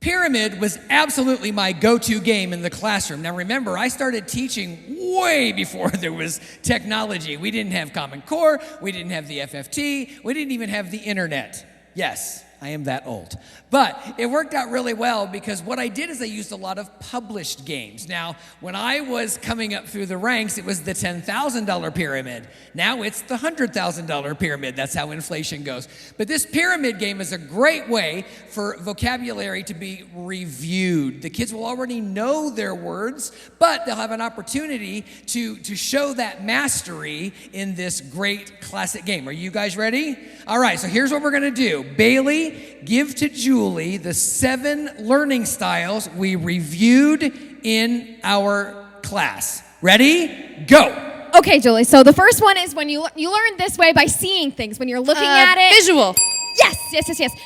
Pyramid was absolutely my go-to game in the classroom. Now remember, I started teaching way before there was technology. We didn't have Common Core, we didn't have the FFT, we didn't even have the internet. Yes, I am that old. But it worked out really well because what I did is I used a lot of published games. Now, when I was coming up through the ranks, it was the $10,000 pyramid. Now it's the $100,000 pyramid. That's how inflation goes. But this pyramid game is a great way for vocabulary to be reviewed. The kids will already know their words, but they'll have an opportunity to show that mastery in this great classic game. Are you guys ready? All right, so here's what we're going to do. Bailey, give to Julie the 7 learning styles we reviewed in our class. Ready? Go. Okay, Julie, so the first one is when you learn this way by seeing things, when you're looking at it. Visual. Yes.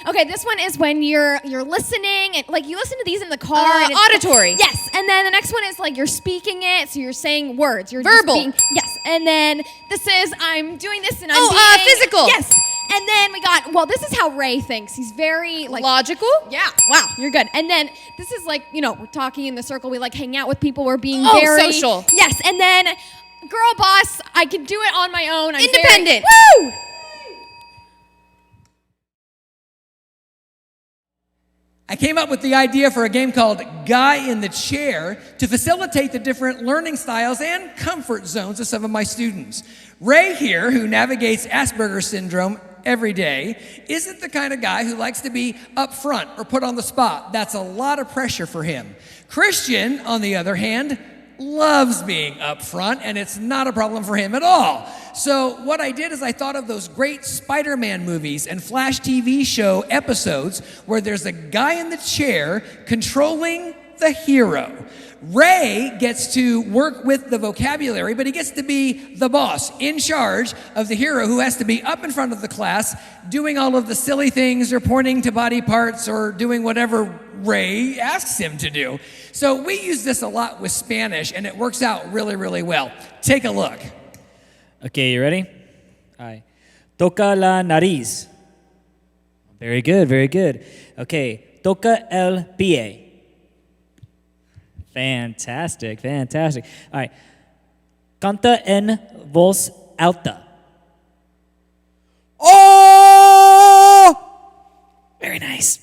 Okay, this one is when you're listening, and like you listen to these in the car. And auditory. Yes, and then the next one is like you're speaking it, so you're saying words. You're verbal. Yes, and then this is I'm doing this and I'm physical. Yes, and then we got this is how Ray thinks. He's very like logical. Yeah, wow, you're good. And then this is like we're talking in the circle. We like hang out with people. We're being very social. Yes, and then girl boss, I can do it on my own. I'm independent. Woo! I came up with the idea for a game called Guy in the Chair to facilitate the different learning styles and comfort zones of some of my students. Ray here, who navigates Asperger's syndrome every day, isn't the kind of guy who likes to be up front or put on the spot. That's a lot of pressure for him. Christian, on the other hand, loves being up front, and it's not a problem for him at all. So what I did is I thought of those great Spider-Man movies and Flash TV show episodes where there's a guy in the chair controlling the hero. Ray gets to work with the vocabulary, but he gets to be the boss, in charge of the hero who has to be up in front of the class doing all of the silly things or pointing to body parts or doing whatever Ray asks him to do. So we use this a lot with Spanish, and it works out really, really well. Take a look. Okay, you ready? All right. Toca la nariz. Very good, very good. Okay, toca el pie. Fantastic. All right. Canta en voz alta. Oh! Very nice.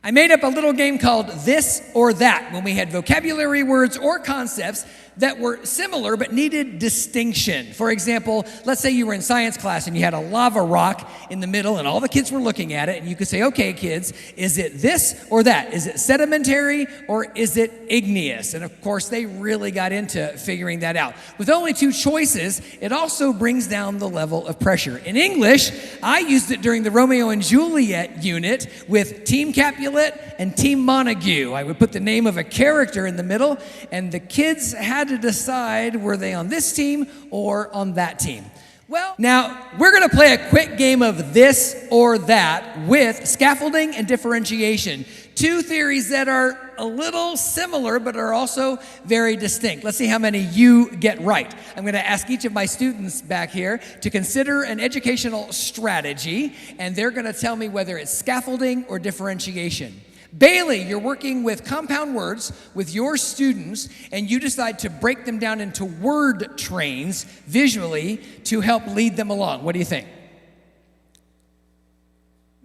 I made up a little game called This or That when we had vocabulary words or concepts that were similar but needed distinction. For example, let's say you were in science class and you had a lava rock in the middle and all the kids were looking at it, and you could say, okay, kids, is it this or that? Is it sedimentary or is it igneous? And of course, they really got into figuring that out. With only 2 choices, it also brings down the level of pressure. In English, I used it during the Romeo and Juliet unit with Team Capulet and Team Montague. I would put the name of a character in the middle, and the kids had to decide were they on this team or on that team. Well, now we're going to play a quick game of this or that with scaffolding and differentiation. 2 theories that are a little similar but are also very distinct. Let's see how many you get right. I'm going to ask each of my students back here to consider an educational strategy, and they're going to tell me whether it's scaffolding or differentiation. Bailey, you're working with compound words with your students, and you decide to break them down into word trains visually to help lead them along. What do you think?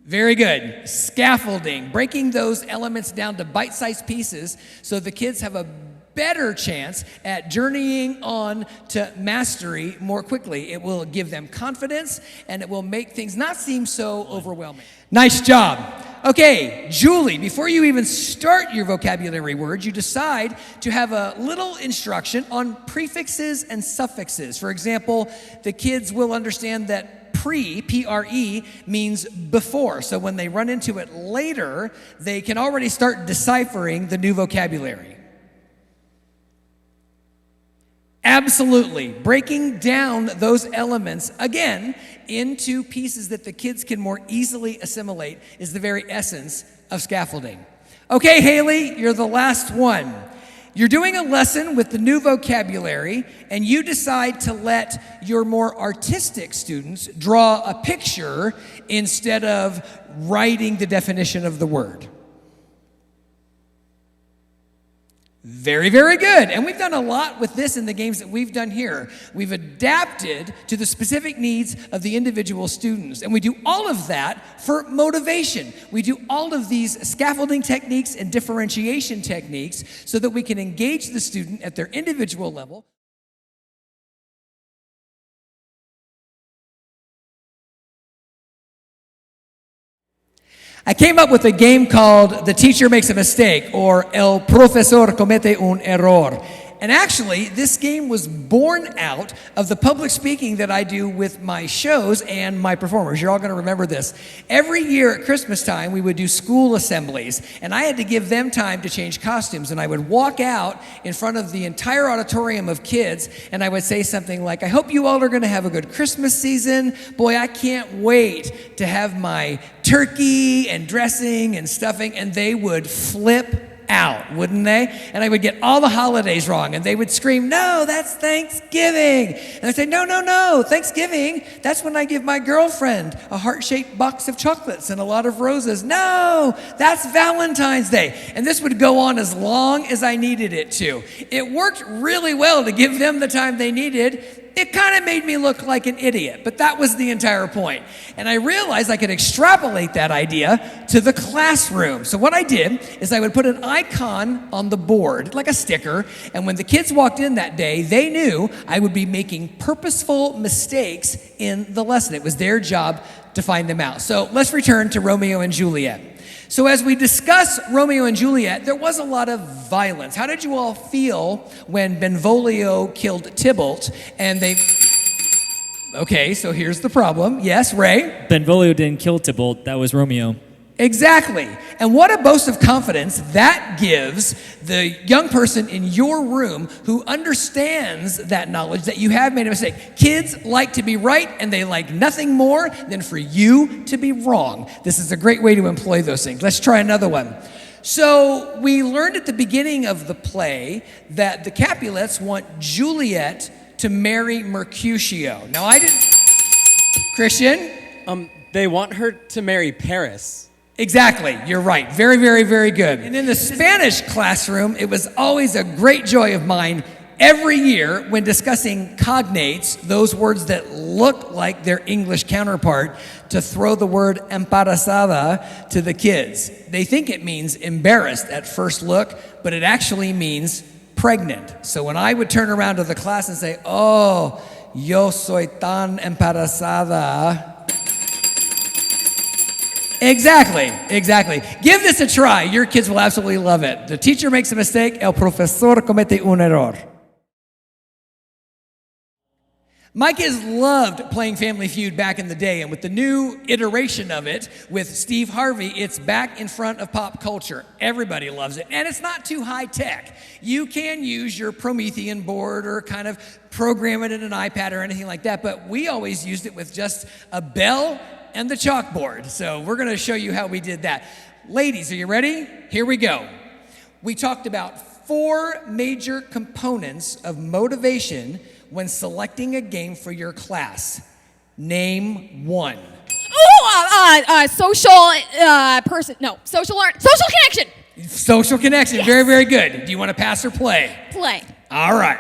Very good. Scaffolding, breaking those elements down to bite-sized pieces so the kids have a better chance at journeying on to mastery more quickly. It will give them confidence, and it will make things not seem so overwhelming. Nice job. Okay, Julie, before you even start your vocabulary words, you decide to have a little instruction on prefixes and suffixes. For example, the kids will understand that P-R-E, means before. So when they run into it later, they can already start deciphering the new vocabulary. Absolutely. Breaking down those elements, again, into pieces that the kids can more easily assimilate is the very essence of scaffolding. Okay, Haley, you're the last one. You're doing a lesson with the new vocabulary, and you decide to let your more artistic students draw a picture instead of writing the definition of the word. Very, very good. And we've done a lot with this in the games that we've done here. We've adapted to the specific needs of the individual students. And we do all of that for motivation. We do all of these scaffolding techniques and differentiation techniques so that we can engage the student at their individual level. I came up with a game called The Teacher Makes a Mistake, or El Profesor Comete un Error. And actually, this game was born out of the public speaking that I do with my shows and my performers. You're all going to remember this. Every year at Christmas time, we would do school assemblies, and I had to give them time to change costumes. And I would walk out in front of the entire auditorium of kids, and I would say something like, I hope you all are going to have a good Christmas season. Boy, I can't wait to have my turkey and dressing and stuffing. And they would flip out, wouldn't they? And I would get all the holidays wrong, and they would scream, no, that's Thanksgiving. And I'd say, no, Thanksgiving, that's when I give my girlfriend a heart-shaped box of chocolates and a lot of roses. No, that's Valentine's Day. And this would go on as long as I needed it to. It worked really well to give them the time they needed. It kind of made me look like an idiot, but that was the entire point. And I realized I could extrapolate that idea to the classroom. So what I did is I would put an icon on the board, like a sticker, and when the kids walked in that day, they knew I would be making purposeful mistakes in the lesson. It was their job to find them out. So let's return to Romeo and Juliet. So as we discuss Romeo and Juliet, there was a lot of violence. How did you all feel when Benvolio killed Tybalt and they... Okay, so here's the problem. Yes, Ray? Benvolio didn't kill Tybalt, that was Romeo. Exactly. And what a boast of confidence that gives the young person in your room who understands that knowledge that you have made a mistake. Kids like to be right, and they like nothing more than for you to be wrong. This is a great way to employ those things. Let's try another one. So we learned at the beginning of the play that the Capulets want Juliet to marry Mercutio. Now I didn't... Christian? They want her to marry Paris. Exactly, you're right. Very, very, very good. And in the Spanish classroom, it was always a great joy of mine every year when discussing cognates, those words that look like their English counterpart, to throw the word embarazada to the kids. They think it means embarrassed at first look, but it actually means pregnant. So when I would turn around to the class and say, oh, yo soy tan embarazada. Exactly. Give this a try. Your kids will absolutely love it. The teacher makes a mistake. El profesor comete un error. My kids loved playing Family Feud back in the day, and with the new iteration of it with Steve Harvey, it's back in front of pop culture. Everybody loves it, and it's not too high tech. You can use your Promethean board or kind of program it in an iPad or anything like that, but we always used it with just a bell and the chalkboard. So we're going to show you how we did that. Ladies, are you ready? Here we go. We talked about 4 major components of motivation when selecting a game for your class. Name one. Social connection. Social connection. Yes. Very, very good. Do you want to pass or play? Play. All right.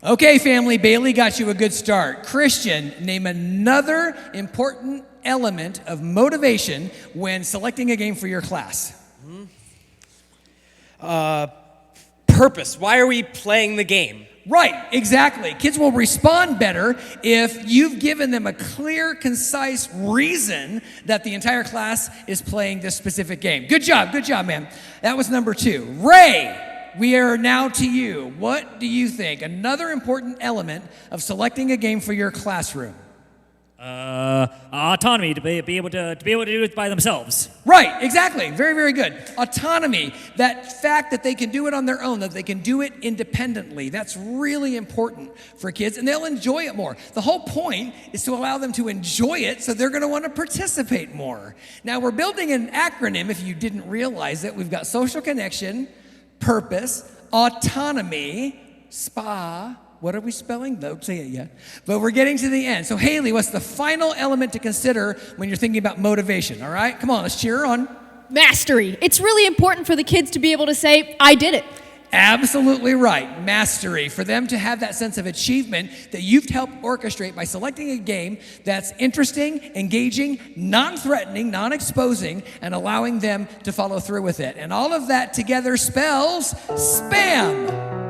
Okay, family, Bailey got you a good start. Christian, name another important element of motivation when selecting a game for your class. Purpose. Why are we playing the game? Right, exactly. Kids will respond better if you've given them a clear, concise reason that the entire class is playing this specific game. Good job, man. That was number 2. Ray, we are now to you. What do you think? Another important element of selecting a game for your classroom. Autonomy, to be able to do it by themselves. Right, exactly. Very, very good. Autonomy, that fact that they can do it on their own, that they can do it independently. That's really important for kids, and they'll enjoy it more. The whole point is to allow them to enjoy it, so they're going to want to participate more. Now, we're building an acronym, if you didn't realize it. We've got social connection, purpose, autonomy, spa. What are we spelling? Don't say it yet. But we're getting to the end. So Haley, what's the final element to consider when you're thinking about motivation? All right, come on, let's cheer her on. Mastery. It's really important for the kids to be able to say, I did it. Absolutely right. Mastery. For them to have that sense of achievement that you've helped orchestrate by selecting a game that's interesting, engaging, non-threatening, non-exposing, and allowing them to follow through with it. And all of that together spells SPAM.